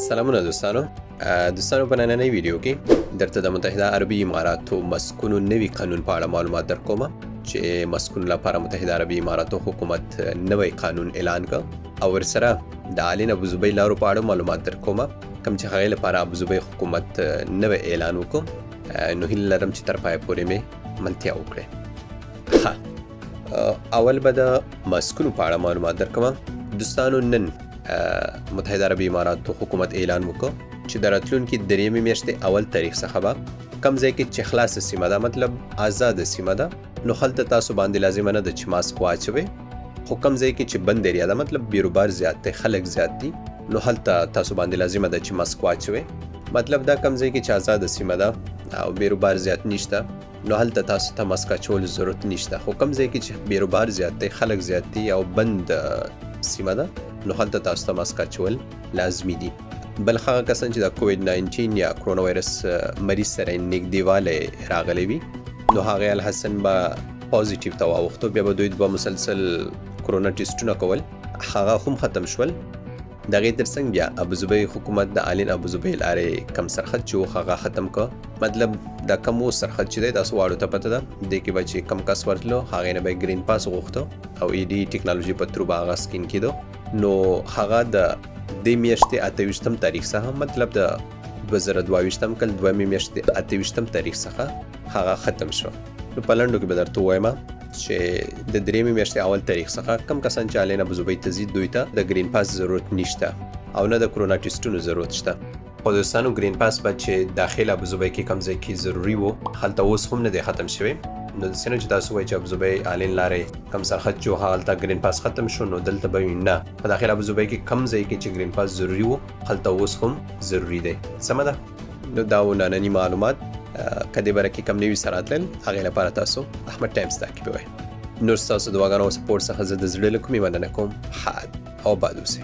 سلامونه دوستانو په نننۍ ویډیو کې درته د متحده عربي اماراتو مسکونو نوي قانون په اړه معلومات درکوم چې مسکونو لپاره متحده عربي اماراتو حکومت نوی قانون اعلان کړ او ورسره د آلین ابوظبي لارو په اړه معلومات درکوم کوم چې هغې لپاره ابوظبي حکومت نوی اعلان وکړ نو هیله لرم چې تر پایه پورې مې ملتیا وکړئ. اول به د مسکونو په اړه معلومات درکوم. دوستانو نن متحده عربي اماراتو حکومت اعلان وکړ چې د راتلونکي دریمې میاشتې اول تاریخ څخه به کوم ځای کې چې خلاصه سیمه ده مطلب آزاده سیمه ده نو هلته تاسو باندې لازمه نه ده چې ماسک واچوئ، خو کوم ځای کې چې بند ایریا ده مطلب بیروبار زیات دی خلک زیات دي نو هلته تاسو باندې لازمه ده چې ماسک واچوئ. مطلب دا کوم ځای کې چې آزاده سیمه ده او بیروبار زیات نشته نو هلته تاسو ته ماسک اچول ضرورت نشته، خو کوم ځای کې چې بیروبار زیات دی خلک زیات دي او بند سیمه ده نو هلته تاسو ته ماسک اچول لازمي دي. بل هغه کسان چې د کووډ 19 یا کرونا وایرس مریض سره نږدېوالی راغلی وي نو هغه الحسن به پازیټیو ته واوښتو بیا به دوی دوه مسلسل کرونا ټیسټونه کول هغه هم ختم شول. د هغې ترڅنګ بیا ابوظبي حکومت د آلین ابوظبي لارې کم سرحد چې هغه ختم کړ، مطلب د کم سرحد چې دی تاسو واړو ته پته ده دې کې به چې کم کس ورتلو هغې نه به ګرین پاس غوښته او ایډي ټیکنالوژي په ترو به هغه سکین کېدو نو هغه د دې میاشتې 28 تاریخ څخه مطلب د 2022 کال دویمې میاشتې 28 تاریخ څخه هغه ختم شو. نو په لنډو کې به درته ووایم چې د دریمې میاشتې اول تاریخ څخه کم کسان چې آلین ابوظبي ته ځي دوی ته د ګرین پاس ضرورت نشته او نه د کرونا ټیسټونو ضرورت شته. خو دوستانو ګرین پاس به چې داخل ابوظبي کې کم ځای کې ضروري و هلته اوس هم نه دی ختم شوی. نو داسې نه چې تاسو وایئ چې ابوظبي آلین لارې کم سرحد چې هلته ګرین پاس ختم شو نو دلته به نه په داخل ابوظبي کې کم ځای کې چې ګرین پاس ضروري و هلته اوس هم ضروري دی. سمه ده؟ نو دا و ننني معلومات که دې باره کې کم نوي سره راتلل هغې لپاره تاسو احمد ټایمز تعقیب وئ. نور ستاسو دعاګانو او سپورټ څخه زه د زړه له کومې مننه کوم. ښاد او باد اوسئ.